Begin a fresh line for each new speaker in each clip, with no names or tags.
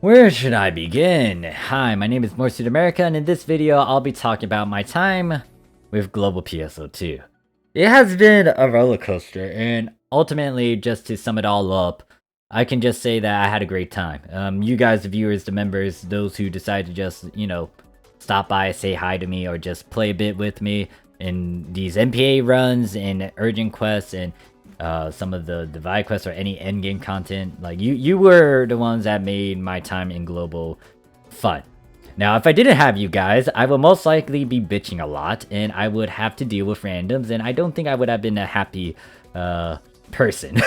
Where should I begin? Hi, my name is Morphsuit America, and in this video, I'll be talking about my time with Global PSO2. It has been a roller coaster, and ultimately, just to sum it all up, I can just say that I had a great time. You guys, the viewers, the members, those who decide to just, stop by, say hi to me, or just play a bit with me in these MPA runs and urgent quests and some of the divide quests or any endgame content. Like you were the ones that made my time in Global fun. Now, if I didn't have you guys, I would most likely be bitching a lot, and I would have to deal with randoms, and I don't think I would have been a happy person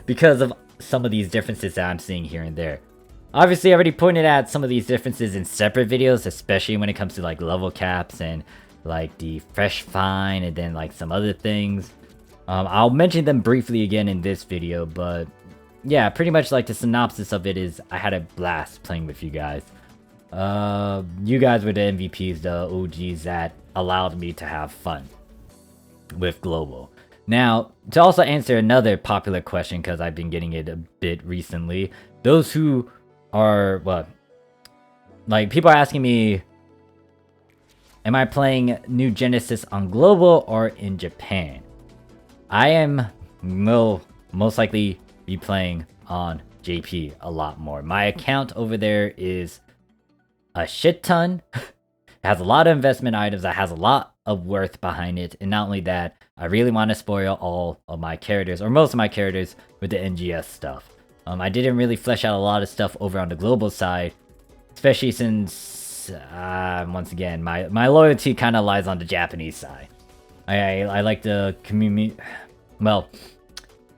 because of some of these differences that I'm seeing here and there. Obviously, I already pointed at some of these differences in separate videos, especially when it comes to like level caps and like the fresh find and then like some other things. I'll mention them briefly again in this video, but yeah, pretty much like the synopsis of it is I had a blast playing with you guys. You guys were the MVPs, the OGs that allowed me to have fun with Global. Now, to also answer another popular question, because I've been getting it a bit recently, those who are, like people are asking me, am I playing New Genesis on Global or in Japan? I will most likely be playing on JP a lot more. My account over there is a shit ton. It has a lot of investment items that has a lot of worth behind it. And not only that, I really want to spoil all of my characters, or most of my characters, with the NGS stuff. I didn't really flesh out a lot of stuff over on the global side, especially since, once again, my loyalty kind of lies on the Japanese side. I like the community. Well,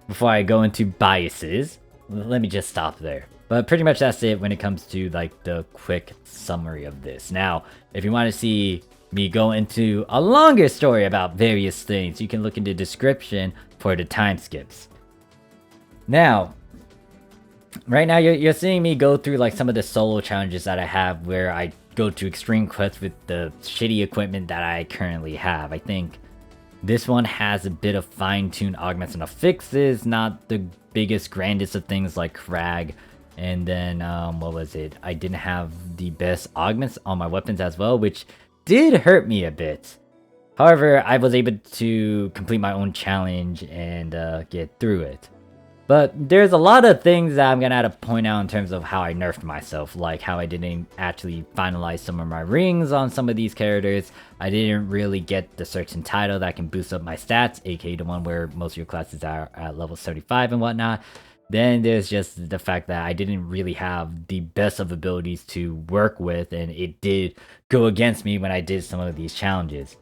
before I go into biases, let me just stop there. But pretty much that's it when it comes to like the quick summary of this. Now, if you want to see me go into a longer story about various things, you can look in the description for the time skips. Now, right now you're seeing me go through like some of the solo challenges that I have where I go to extreme quests with the shitty equipment that I currently have. I think this one has a bit of fine-tuned augments and affixes, not the biggest, grandest of things like Crag. And then, what was it? I didn't have the best augments on my weapons as well, which did hurt me a bit. However, I was able to complete my own challenge and get through it. But there's a lot of things that I'm gonna have to point out in terms of how I nerfed myself, like how I didn't actually finalize some of my rings on some of these characters. I didn't really get the certain title that can boost up my stats, aka the one where most of your classes are at level 75 and whatnot. Then there's just the fact that I didn't really have the best of abilities to work with, and it did go against me when I did some of these challenges.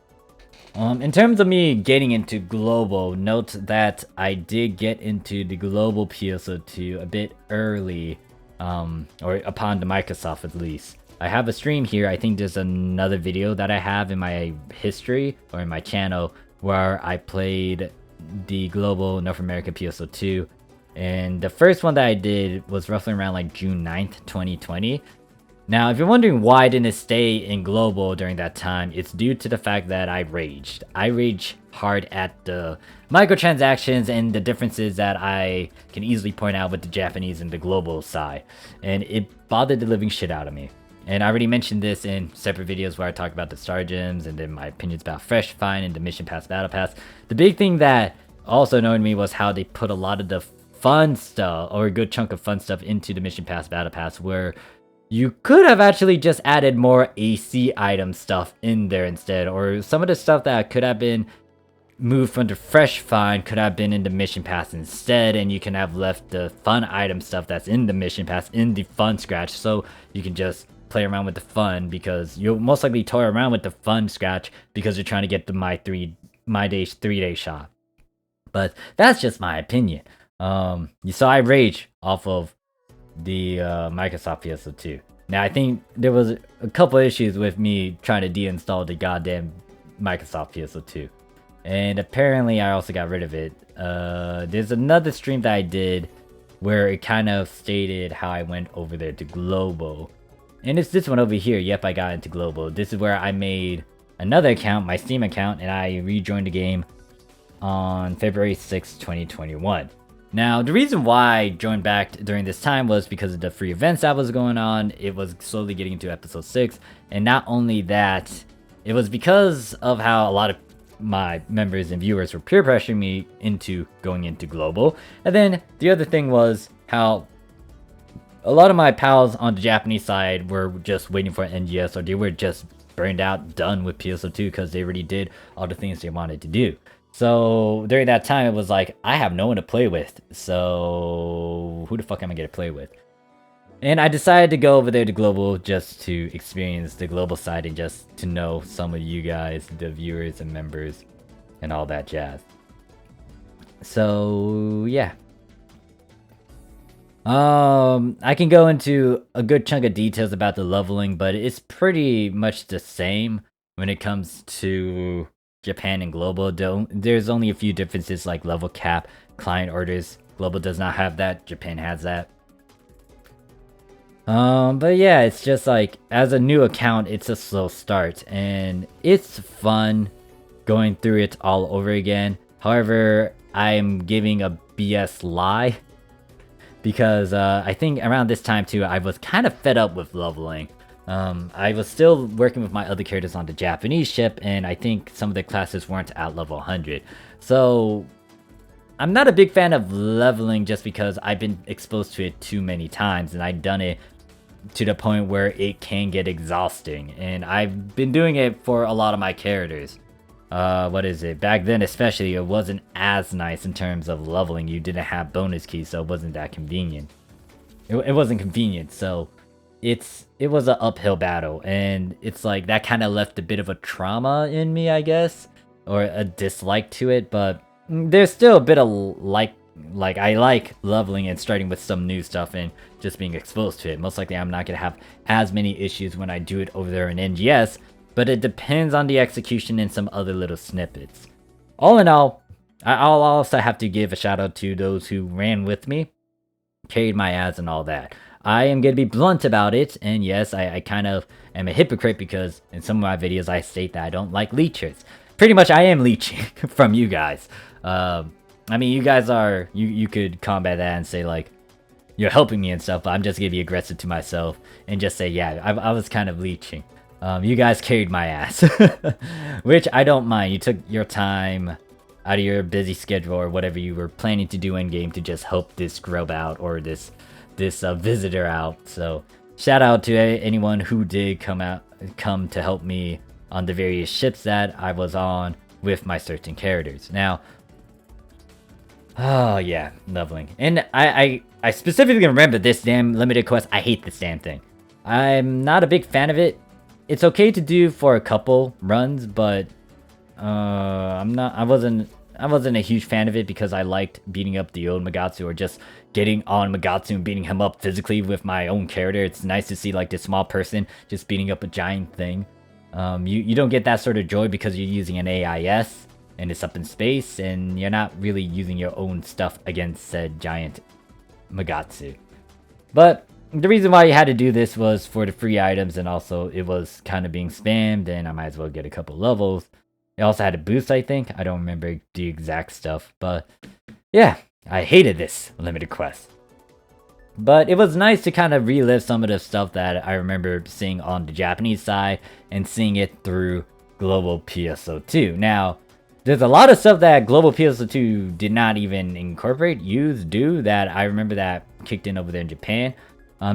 In terms of me getting into Global, note that I did get into the Global PSO2 a bit early, or upon the Microsoft at least. I have a stream here. I think there's another video that I have in my history or in my channel where I played the Global North America PSO2. And the first one that I did was roughly around like June 9th, 2020. Now, if you're wondering why I didn't stay in Global during that time, it's due to the fact that I raged. I raged hard at the microtransactions and the differences that I can easily point out with the Japanese and the Global side. And it bothered the living shit out of me. And I already mentioned this in separate videos where I talk about the Star Gems and then my opinions about Fresh Find and the Mission Pass Battle Pass. The big thing that also annoyed me was how they put a lot of the fun stuff, or a good chunk of fun stuff, into the Mission Pass Battle Pass, where you could have actually just added more AC item stuff in there instead, or some of the stuff that could have been moved from the Fresh Find could have been in the Mission Pass instead, and you can have left the fun item stuff that's in the Mission Pass in the fun scratch, so you can just play around with the fun, because you'll most likely toy around with the fun scratch because you're trying to get the my 3-day shot. But that's just my opinion. You saw I rage off of the Microsoft PSO2. Now, I think there was a couple issues with me trying to deinstall the goddamn Microsoft PSO2. And apparently I also got rid of it. There's another stream that I did where it kind of stated how I went over there to Global. And it's this one over here. Yep, I got into Global. This is where I made another account, my Steam account, and I rejoined the game on February 6, 2021. Now, the reason why I joined back during this time was because of the free events that was going on. It was slowly getting into episode 6. And not only that, it was because of how a lot of my members and viewers were peer pressuring me into going into global. And then the other thing was how a lot of my pals on the Japanese side were just waiting for an NGS, or they were just burned out, done with PSO2 because they already did all the things they wanted to do. So during that time, it was like, I have no one to play with. So who the fuck am I going to play with? And I decided to go over there to global just to experience the global side and just to know some of you guys, the viewers and members and all that jazz. So yeah. I can go into a good chunk of details about the leveling, but it's pretty much the same when it comes to Japan and global. There's only a few differences like level cap, client orders. Global does not have that, Japan has that. But yeah, it's just like, as a new account, it's a slow start, and it's fun going through it all over again. However, I'm giving a BS lie, because I think around this time too, I was kind of fed up with leveling. I was still working with my other characters on the Japanese ship, and I think some of the classes weren't at level 100. So I'm not a big fan of leveling just because I've been exposed to it too many times, and I've done it to the point where it can get exhausting. And I've been doing it for a lot of my characters. What is it? Back then especially, it wasn't as nice in terms of leveling. You didn't have bonus keys, so it wasn't that convenient. It wasn't convenient, so it was an uphill battle, and it's like that kind of left a bit of a trauma in me, I guess, or a dislike to it. But there's still a bit of like I like leveling and starting with some new stuff and just being exposed to it. Most likely I'm not gonna have as many issues when I do it over there in NGS, but it depends on the execution and some other little snippets. All in all, I'll also have to give a shout out to those who ran with me, carried my ass and all that. I am going to be blunt about it, and yes, I kind of am a hypocrite because in some of my videos I state that I don't like leechers. Pretty much I am leeching from you guys. I mean, you guys are, you could combat that and say like, you're helping me and stuff, but I'm just going to be aggressive to myself and just say, yeah, I was kind of leeching. You guys carried my ass, which I don't mind. You took your time out of your busy schedule or whatever you were planning to do in game to just help this grub out or this visitor out. So shout out to anyone who did come to help me on the various ships that I was on with my certain characters. Now, oh yeah, leveling. And I specifically remember this damn limited quest. I hate this damn thing. I'm not a big fan of it. It's okay to do for a couple runs, but I wasn't a huge fan of it because I liked beating up the old Magatsu, or just getting on Magatsu and beating him up physically with my own character. It's nice to see like this small person just beating up a giant thing. You don't get that sort of joy because you're using an AIS and it's up in space and you're not really using your own stuff against said giant Magatsu. But the reason why you had to do this was for the free items, and also it was kind of being spammed, and I might as well get a couple levels. It also had a boost, I think. I don't remember the exact stuff, but yeah, I hated this limited quest. But it was nice to kind of relive some of the stuff that I remember seeing on the Japanese side and seeing it through Global PSO2. Now, there's a lot of stuff that Global PSO2 did not even incorporate, do that I remember that kicked in over there in Japan.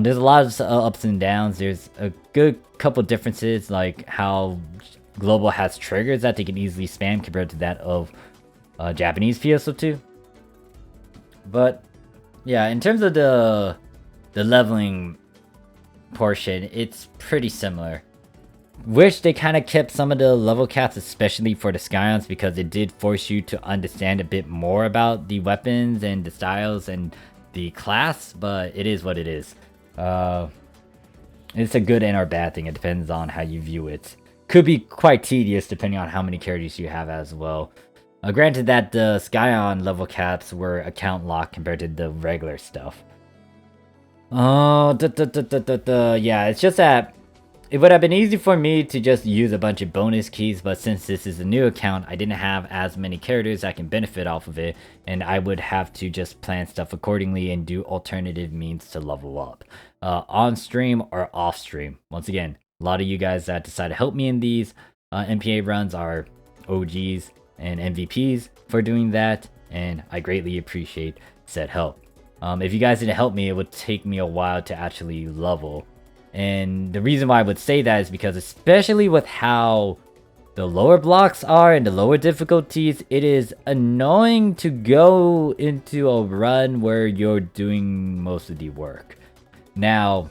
There's a lot of ups and downs. There's a good couple differences, like how Global has triggers that they can easily spam compared to that of Japanese PSO2. But yeah, in terms of the leveling portion, it's pretty similar. Wish they kind of kept some of the level caps, especially for the Scions, because it did force you to understand a bit more about the weapons and the styles and the class, but it is what it is. It's a good and or bad thing. It depends on how you view it. Could be quite tedious depending on how many characters you have as well. Granted that the Scion level caps were account locked compared to the regular stuff. Yeah, it's just that it would have been easy for me to just use a bunch of bonus keys, but since this is a new account, I didn't have as many characters that can benefit off of it, and I would have to just plan stuff accordingly and do alternative means to level up. On stream or off stream. Once again, a lot of you guys that decide to help me in these MPA runs are OGs and MVPs for doing that, and I greatly appreciate said help. If you guys didn't help me, it would take me a while to actually level. And the reason why I would say that is because, especially with how the lower blocks are and the lower difficulties, it is annoying to go into a run where you're doing most of the work. Now,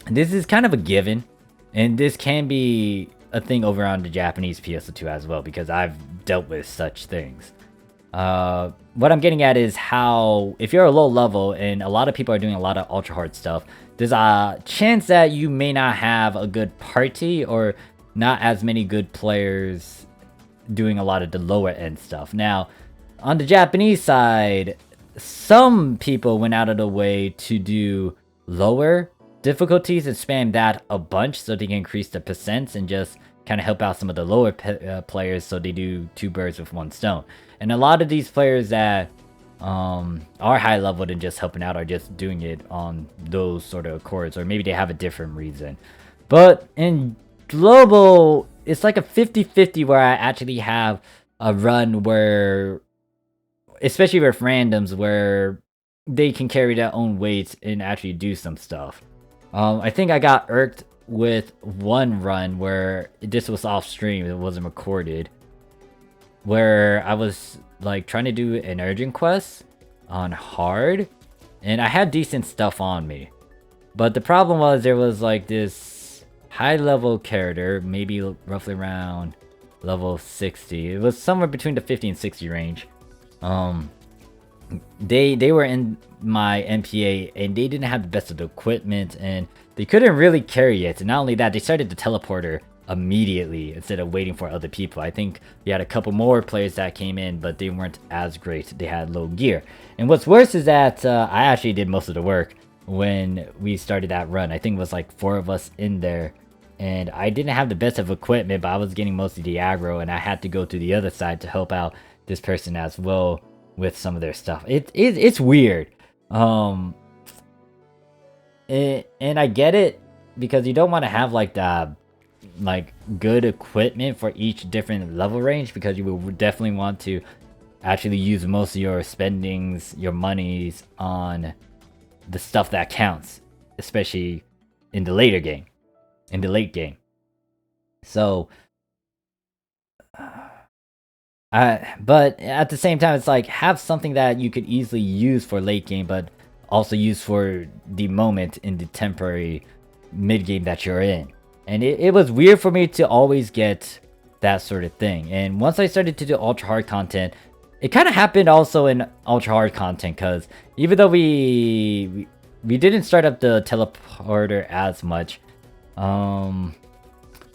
this is kind of a given, and this can be a thing over on the Japanese PSO2 as well, because I've dealt with such things. What I'm getting at is how, if you're a low level and a lot of people are doing a lot of ultra hard stuff, there's a chance that you may not have a good party or not as many good players doing a lot of the lower end stuff. Now, on the Japanese side, some people went out of the way to do lower difficulties and spam that a bunch so they can increase the percents and just kind of help out some of the lower players, so they do two birds with one stone. And a lot of these players that are high leveled and just helping out are just doing it on those sort of accords, or maybe they have a different reason. But in global, it's like a 50-50 where I actually have a run where, especially with randoms, where they can carry their own weights and actually do some stuff. I think I got irked with one run where this was off stream, it wasn't recorded, where I was like trying to do an urgent quest on hard, and I had decent stuff on me, but the problem was there was like this high level character, maybe roughly around level 60. It was somewhere between the 50 and 60 range. They were in my MPA and they didn't have the best of the equipment, and they couldn't really carry it. And not only that, they started the teleporter immediately instead of waiting for other people. I think we had a couple more players that came in, but they weren't as great. They had low gear. And what's worse is that I actually did most of the work when we started that run. I think it was like 4 of us in there, and I didn't have the best of equipment, but I was getting most of the aggro, and I had to go to the other side to help out this person as well with some of their stuff. It's weird. And I get it, because you don't want to have like the good equipment for each different level range, because you will definitely want to actually use most of your spendings, your monies on the stuff that counts, especially in the late game. So but at the same time, it's like, have something that you could easily use for late game, but also use for the moment in the temporary mid game that you're in. And it was weird for me to always get that sort of thing. And once I started to do ultra hard content, it kind of happened also in ultra hard content, because even though we didn't start up the teleporter as much,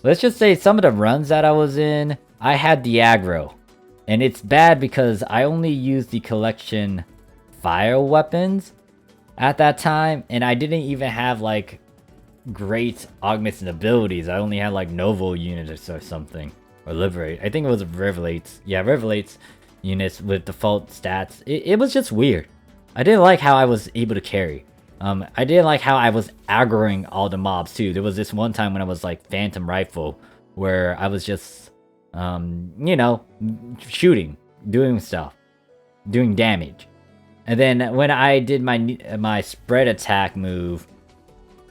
let's just say some of the runs that I was in, I had the aggro. And it's bad because I only used the collection fire weapons at that time, and I didn't even have like great augments and abilities. I only had like novel units or something, or liberate. I think it was revelates. Yeah, revelates units with default stats. It was just weird. I didn't like how I was able to carry. I didn't like how I was aggroing all the mobs too. There was this one time when I was like phantom rifle, where I was just you know, shooting, doing stuff, doing damage. And then when I did my spread attack move,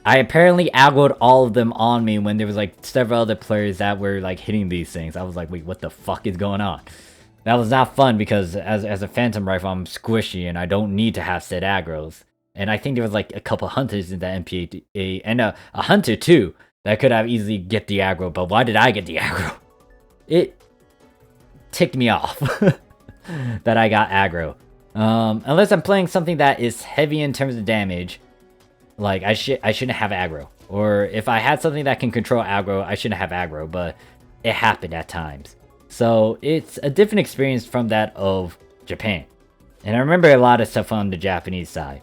I apparently aggroed all of them on me when there was like several other players that were like hitting these things. I was like, wait, what the fuck is going on? That was not fun, because as a phantom rifle, I'm squishy and I don't need to have said aggros. And I think there was like a couple hunters in the MPA, and a hunter too, that could have easily get the aggro, but why did I get the aggro? It ticked me off that I got aggro. Unless I'm playing something that is heavy in terms of damage, like I shouldn't have aggro. Or if I had something that can control aggro, I shouldn't have aggro, but it happened at times. So it's a different experience from that of Japan. And I remember a lot of stuff on the Japanese side.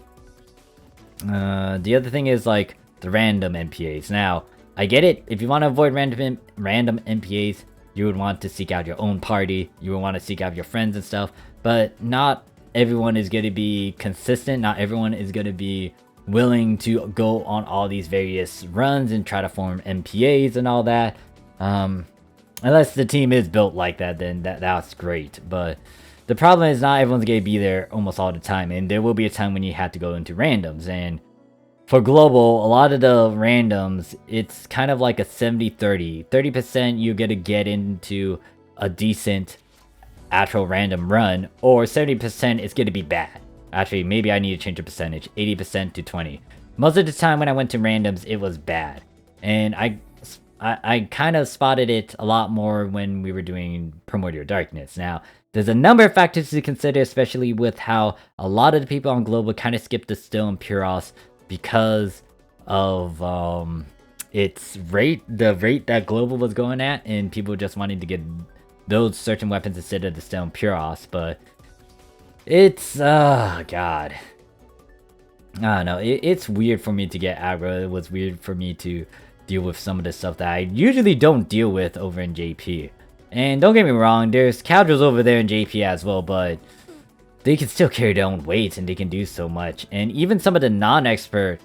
The other thing is like the random MPAs. Now, I get it. If you want to avoid random MPAs, you would want to seek out your own party. You would want to seek out your friends and stuff. But not everyone is going to be consistent. Not everyone is going to be willing to go on all these various runs and try to form MPAs and all that. Unless the team is built like that, then that's great. But the problem is not everyone's going to be there almost all the time. And there will be a time when you have to go into randoms. And for global, a lot of the randoms, it's kind of like a 70-30. 30% you're going to get into a decent actual random run, or 70% it's going to be bad. Actually, maybe I need to change the percentage. 80% to 20. Most of the time when I went to randoms, it was bad. And I kind of spotted it a lot more when we were doing Primordial Darkness. Now, there's a number of factors to consider, especially with how a lot of the people on global kind of skip the Still and Puros because of its rate, the rate that global was going at, and people just wanting to get those certain weapons instead of the Still and Puros. But it's god, I don't know, it's weird for me to get aggro. It was weird for me to deal with some of the stuff that I usually don't deal with over in JP. And don't get me wrong, there's casuals over there in JP as well, but they can still carry their own weight and they can do so much. And even some of the non-expert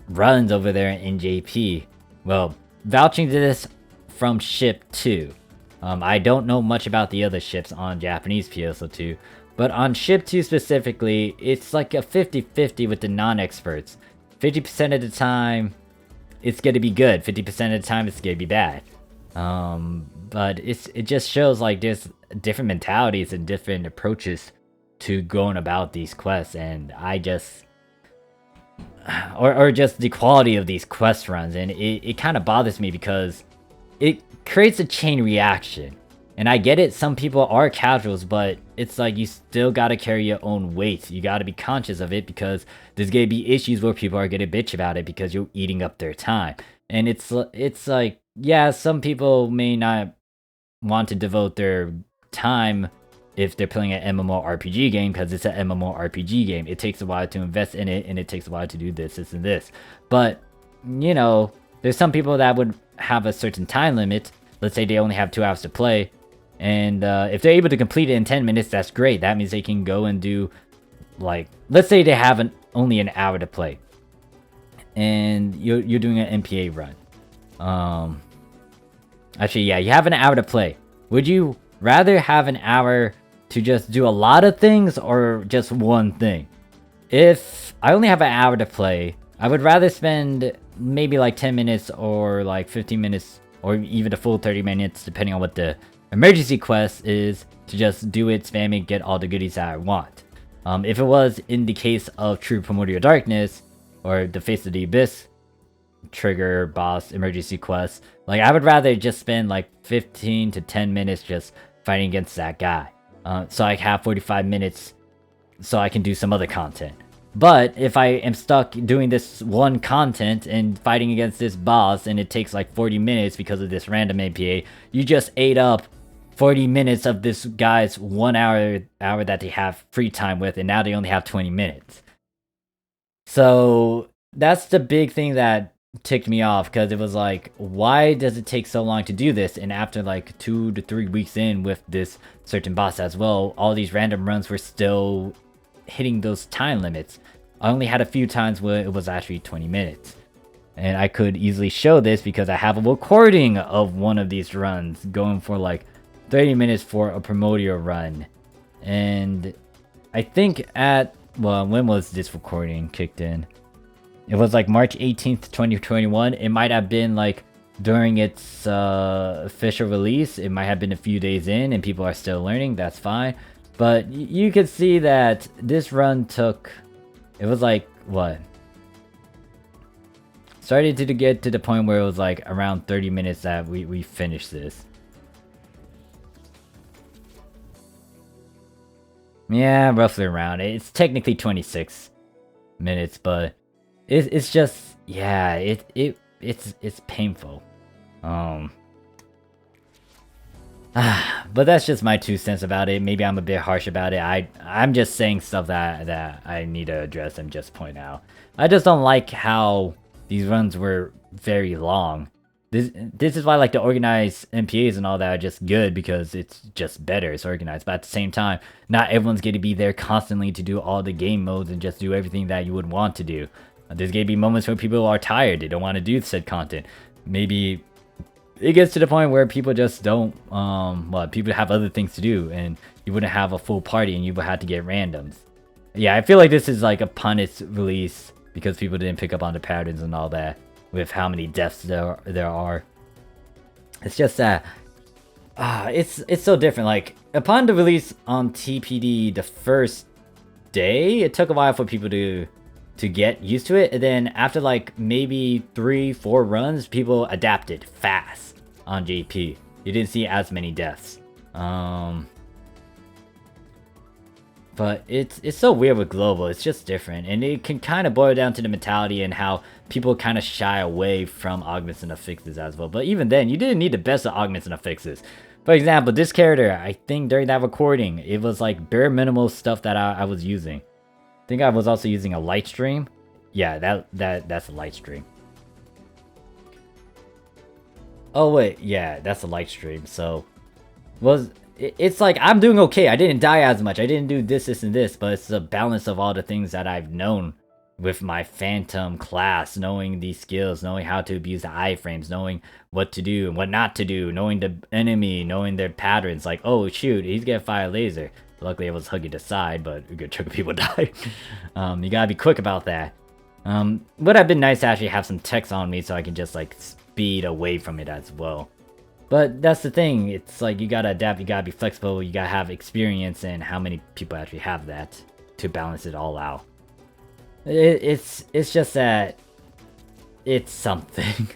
runs over there in JP, well, vouching to this from ship 2. I don't know much about the other ships on Japanese PSO2, but on ship 2 specifically, it's like a 50-50 with the non-experts. 50% of the time, it's gonna be good. 50% of the time, it's gonna be bad. But it just shows like there's different mentalities and different approaches to going about these quests, and I just or just the quality of these quest runs, and it kind of bothers me because it creates a chain reaction. And I get it, some people are casuals, but it's like you still gotta carry your own weight. You gotta be conscious of it because there's gonna be issues where people are gonna bitch about it because you're eating up their time. And it's like, yeah, some people may not want to devote their time if they're playing an MMORPG game, because it's an MMORPG game. It takes a while to invest in it, and it takes a while to do this, and this. But, you know, there's some people that would have a certain time limit. Let's say they only have 2 hours to play. And if they're able to complete it in 10 minutes, that's great. That means they can go and do, like, let's say they have only an hour to play. And you're doing an MPA run. Actually, yeah, you have an hour to play. Would you rather have an hour to just do a lot of things or just one thing? If I only have an hour to play, I would rather spend maybe like 10 minutes or like 15 minutes or even a full 30 minutes, depending on what the emergency quest is, to just do it, spam it, get all the goodies that I want. If it was in the case of True Primordial Darkness or the Face of the Abyss trigger boss emergency quest, like I would rather just spend like 15 to 10 minutes just fighting against that guy, so I have 45 minutes so I can do some other content. But if I am stuck doing this one content and fighting against this boss and it takes like 40 minutes because of this random MPA, you just ate up 40 minutes of this guy's 1 hour that they have free time with, and now they only have 20 minutes. So that's the big thing that ticked me off, because it was like, why does it take so long to do this? And after like 2 to 3 weeks in with this certain boss as well, all these random runs were still hitting those time limits. I only had a few times where it was actually 20 minutes. And I could easily show this because I have a recording of one of these runs going for like 30 minutes for a Primordial run. And I think well, when was this recording kicked in? It was like March 18th, 2021. It might have been like during its official release. It might have been a few days in and people are still learning. That's fine. But you could see that this run took, it was like, what? Started to get to the point where it was like around 30 minutes that we finished this. Yeah, roughly around. It's technically 26 minutes, but it's just, yeah, it's painful. But that's just my 2 cents about it. Maybe I'm a bit harsh about it. I'm just saying stuff that I need to address and just point out. I just don't like how these runs were very long. This is why like the organized MPAs and all that are just good, because it's just better, it's organized. But at the same time, not everyone's going to be there constantly to do all the game modes and just do everything that you would want to do. There's going to be moments where people are tired, they don't want to do said content. Maybe it gets to the point where people just don't, people have other things to do, and you wouldn't have a full party and you would have to get randoms. Yeah, I feel like this is like upon its release, because people didn't pick up on the patterns and all that, with how many deaths there are. It's just that, it's so different. Like, upon the release on TPD the first day, it took a while for people to get used to it, and then after like maybe 3-4 runs, people adapted fast on JP. You didn't see as many deaths. But it's so weird with Global. It's just different, and it can kind of boil down to the mentality and how people kind of shy away from Augments and Affixes as well. But even then, you didn't need the best of Augments and Affixes. For example, this character, I think during that recording, it was like bare minimal stuff that I was using. I think I was also using a light stream. Yeah, that's a light stream. Oh wait, yeah, that's a light stream. So it's like I'm doing okay. I didn't die as much. I didn't do this, and this, but it's a balance of all the things that I've known with my Phantom class, knowing these skills, knowing how to abuse the iframes, knowing what to do and what not to do, knowing the enemy, knowing their patterns. Like, oh shoot, he's gonna fire a laser. Luckily, I was hugging the side, but a good chunk of people died. You gotta be quick about that. Would have been nice to actually have some text on me so I can just like speed away from it as well. But that's the thing, it's like you gotta adapt, you gotta be flexible, you gotta have experience, and how many people actually have that to balance it all out. It's just that it's something.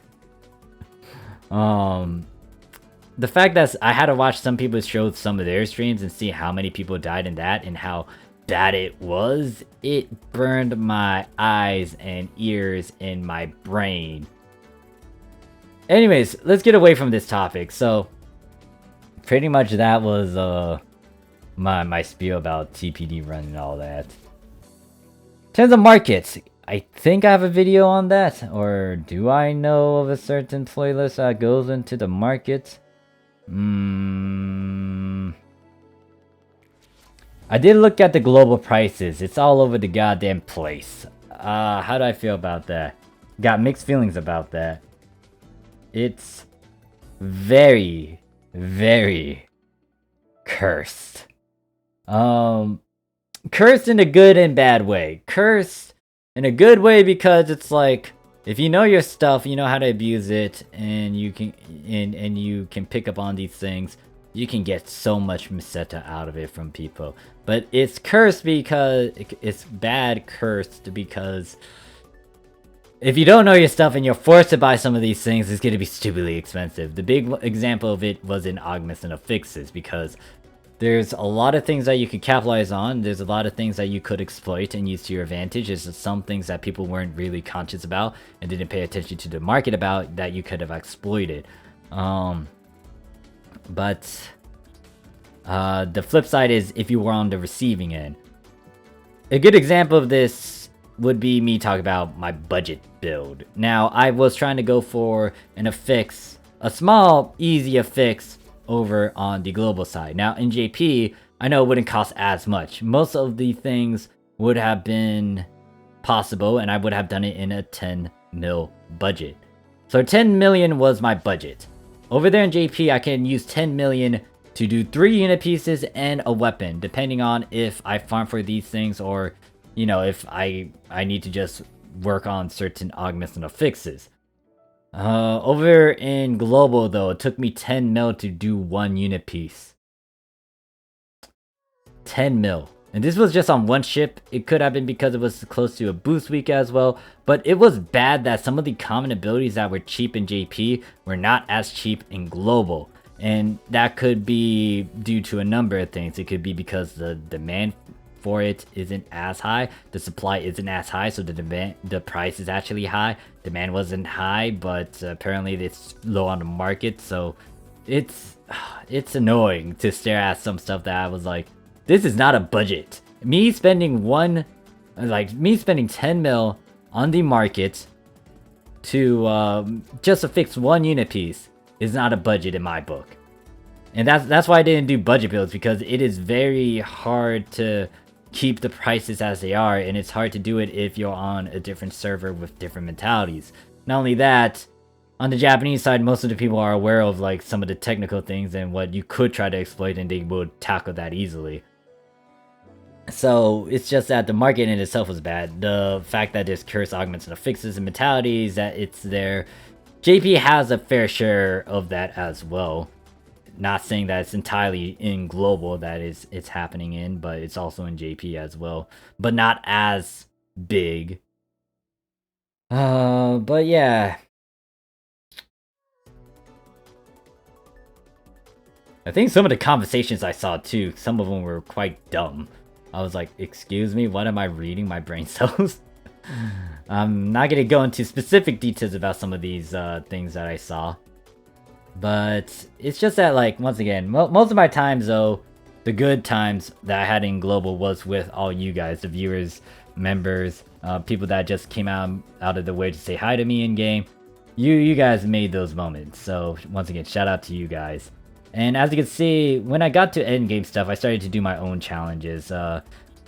The fact that I had to watch some people show some of their streams and see how many people died in that and how bad it was, it burned my eyes and ears and my brain. Anyways, let's get away from this topic. So, pretty much that was my spiel about TPD run and all that. In terms of markets, I think I have a video on that, or do I know of a certain playlist that goes into the market? I did look at the global prices. It's all over the goddamn place. How do I feel about that? Got mixed feelings about that. It's very, very cursed. Cursed in a good and bad way. Cursed in a good way because it's like, if you know your stuff, you know how to abuse it, and you can pick up on these things, you can get so much meseta out of it from people. But it's cursed because it's bad cursed because if you don't know your stuff and you're forced to buy some of these things, it's going to be stupidly expensive. The big example of it was in Augments and Affixes, because there's a lot of things that you could capitalize on. There's a lot of things that you could exploit and use to your advantage. There's some things that people weren't really conscious about and didn't pay attention to the market about that you could have exploited. But the flip side is if you were on the receiving end. A good example of this would be me talking about my budget build. Now, I was trying to go for an affix, a small, easy affix over on the global side. Now, in JP, I know it wouldn't cost as much. Most of the things would have been possible, and I would have done it in a 10 mil budget. So 10 million was my budget. Over there in JP, I can use 10 million to do 3 unit pieces and a weapon, depending on if I farm for these things or, you know, if I need to just work on certain augments and affixes. Over in global though, it took me 10 mil to do 1 unit piece. 10 mil. And this was just on one ship. It could have been because it was close to a boost week as well. But it was bad that some of the common abilities that were cheap in JP were not as cheap in global. And that could be due to a number of things. It could be because the demand for it isn't as high, the supply isn't as high, so the price is actually high. Demand wasn't high, but apparently it's low on the market, so it's annoying to stare at some stuff that I was like, this is not a budget. Me spending 10 mil on the market to just affix one unit piece is not a budget in my book. And that's why I didn't do budget builds, because it is very hard to keep the prices as they are, and it's hard to do it if you're on a different server with different mentalities. Not only that, on the Japanese side, most of the people are aware of like some of the technical things and what you could try to exploit, and they would tackle that easily. So it's just that the market in itself was bad. The fact that there's curse augments and affixes and mentalities, that it's there. JP has a fair share of that as well. Not saying that it's entirely in global that it's happening in, but it's also in JP as well. But not as big. But yeah. I think some of the conversations I saw too, some of them were quite dumb. I was like, excuse me, what am I reading? My brain cells? I'm not gonna go into specific details about some of these things that I saw. But it's just that, like, once again, most of my times though, the good times that I had in global was with all you guys, the viewers, members, people that just came out of the way to say hi to me in game. You guys made those moments. So once again, shout out to you guys. And as you can see, when I got to endgame stuff, I started to do my own challenges.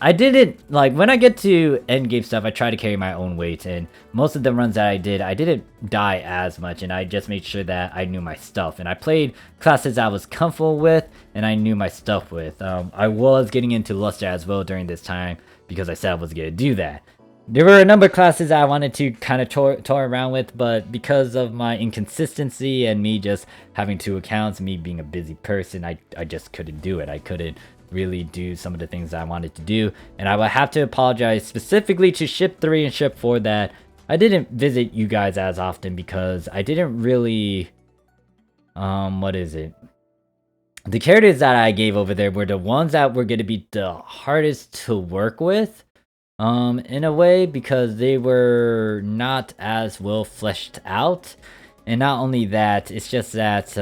I didn't, like, when I get to endgame stuff, I try to carry my own weight, and most of the runs that I didn't die as much, and I just made sure that I knew my stuff. And I played classes I was comfortable with, and I knew my stuff with. I was getting into Luster as well during this time, because I said I was going to do that. There were a number of classes I wanted to kind of toy around with, but because of my inconsistency and me just having 2 accounts, me being a busy person, I just couldn't do it. I couldn't really do some of the things that I wanted to do, and I would have to apologize specifically to Ship 3 and Ship 4 that I didn't visit you guys as often, because I didn't really... what is it? The characters that I gave over there were the ones that were going to be the hardest to work with. In a way, because they were not as well fleshed out. And not only that, it's just that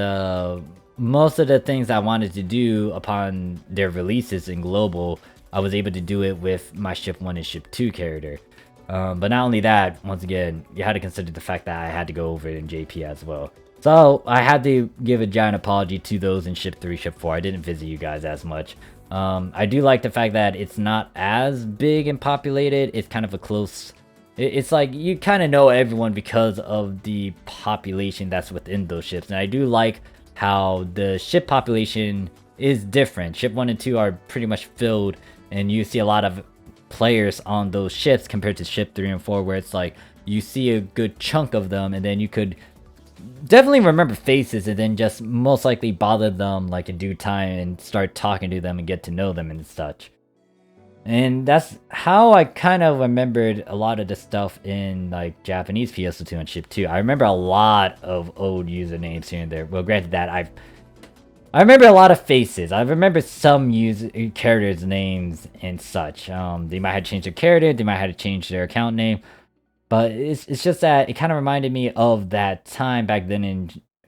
most of the things I wanted to do upon their releases in global, I was able to do it with my Ship 1 and Ship 2 character. But not only that, once again, you had to consider the fact that I had to go over it in JP as well. So I had to give a giant apology to those in Ship 3, Ship 4. I didn't visit you guys as much. I do like the fact that it's not as big and populated. It's kind of a close... It's like you kind of know everyone because of the population that's within those ships. And I do like how the ship population is different. Ship 1 and 2 are pretty much filled, and you see a lot of players on those ships compared to Ship 3 and 4, where it's like you see a good chunk of them, and then you could definitely remember faces, and then just most likely bother them like in due time and start talking to them and get to know them and such. And that's how I kind of remembered a lot of the stuff in like Japanese PSO2 and Ship 2. I remember a lot of old usernames here and there. Well, granted that I remember a lot of faces. I remember some characters' names and such. They might have changed their character, they might have to change their account name. But it's just that it kind of reminded me of that time back then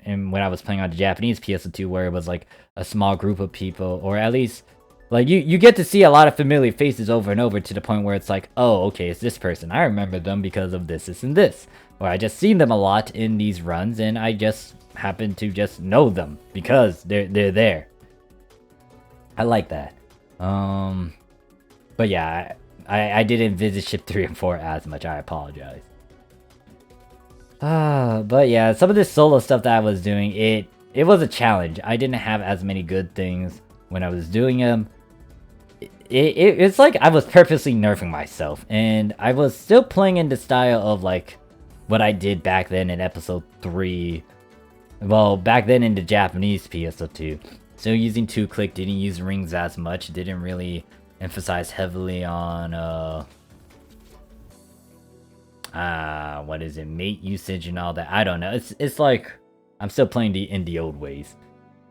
in when I was playing on the Japanese PSO2, where it was like a small group of people, or at least like you get to see a lot of familiar faces over and over, to the point where it's like, oh, okay, it's this person. I remember them because of this, and this. Or I just seen them a lot in these runs, and I just happen to just know them because they're there. I like that. But yeah, I didn't visit Ship 3 and 4 as much. I apologize. But yeah, some of this solo stuff that I was doing, it was a challenge. I didn't have as many good things when I was doing them. It's like I was purposely nerfing myself, and I was still playing in the style of like what I did back then in episode 3. Well, back then in the Japanese PSO2. Still using 2-click, didn't use rings as much, didn't really emphasize heavily on what is it, mate usage and all that. I don't know. It's like I'm still playing in the old ways.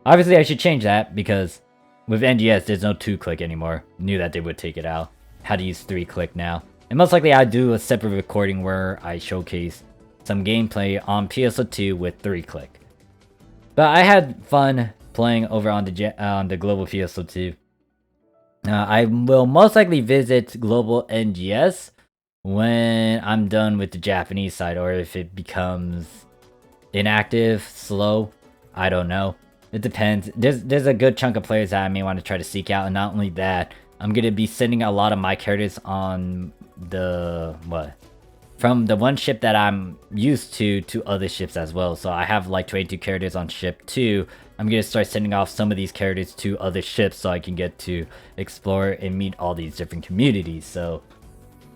Obviously I should change that, because with NGS there's no 2-click anymore. Knew that they would take it out. How to use 3-click now. And most likely I'll do a separate recording where I showcase some gameplay on PSO2 with 3-click. But I had fun playing over on the Global PSO2. I will most likely visit Global NGS when I'm done with the Japanese side, or if it becomes inactive, slow, I don't know. It depends. There's a good chunk of players that I may want to try to seek out, and not only that, I'm gonna be sending a lot of my characters on the from the one ship that I'm used to other ships as well. So I have like 22 characters on ship 2. I'm gonna start sending off some of these characters to other ships so I can get to explore and meet all these different communities. So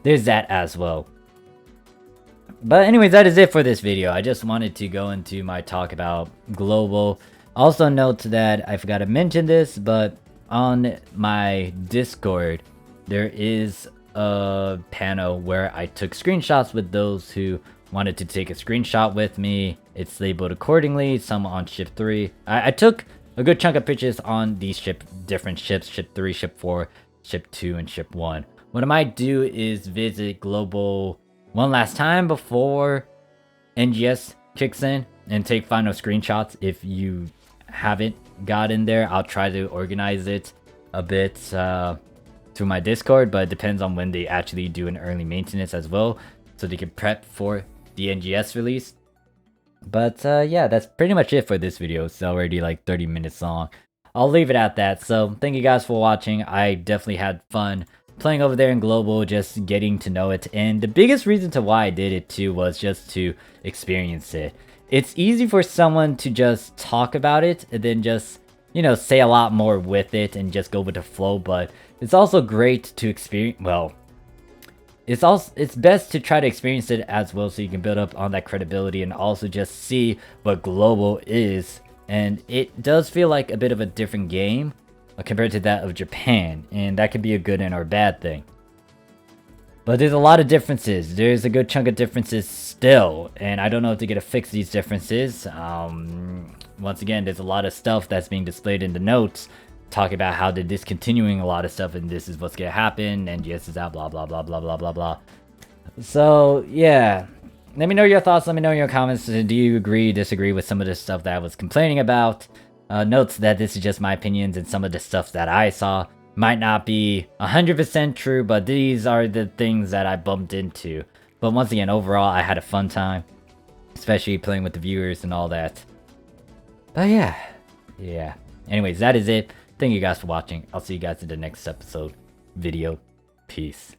there's that as well. But anyways, that is it for this video. I just wanted to go into my talk about Global. Also note that I forgot to mention this, but on my Discord, there is a panel where I took screenshots with those who wanted to take a screenshot with me. It's labeled accordingly, some on ship 3. I took a good chunk of pictures on these different ships, ship 3, ship 4, ship 2, and ship 1. What I might do is visit Global one last time before NGS kicks in and take final screenshots. If you haven't got in there, I'll try to organize it a bit through my Discord, but it depends on when they actually do an early maintenance as well, so they can prep for the NGS release. But yeah, that's pretty much it for this video. It's already like 30 minutes long. I'll leave it at that. So thank you guys for watching. I definitely had fun playing over there in Global, just getting to know it. And the biggest reason to why I did it too was just to experience it. It's easy for someone to just talk about it and then just, you know, say a lot more with it and just go with the flow, but it's also great to experience. Well, it's best to try to experience it as well so you can build up on that credibility and also just see what Global is. And it does feel like a bit of a different game compared to that of Japan, and that could be a good and or bad thing. But there's a lot of differences. There's a good chunk of differences still, and I don't know if they're gonna fix these differences. Once again, there's a lot of stuff that's being displayed in the notes, talking about how they're discontinuing a lot of stuff, and this is what's gonna happen, and NGS is out, blah blah blah blah blah blah blah. So yeah, let me know your thoughts. Let me know your comments. Do you agree, disagree with some of the stuff that I was complaining about? Notes that this is just my opinions, and some of the stuff that I saw might not be 100% true, but these are the things that I bumped into. But once again, overall, I had a fun time, especially playing with the viewers and all that. But yeah. Anyways, that is it. Thank you guys for watching. I'll see you guys in the next episode video. Peace.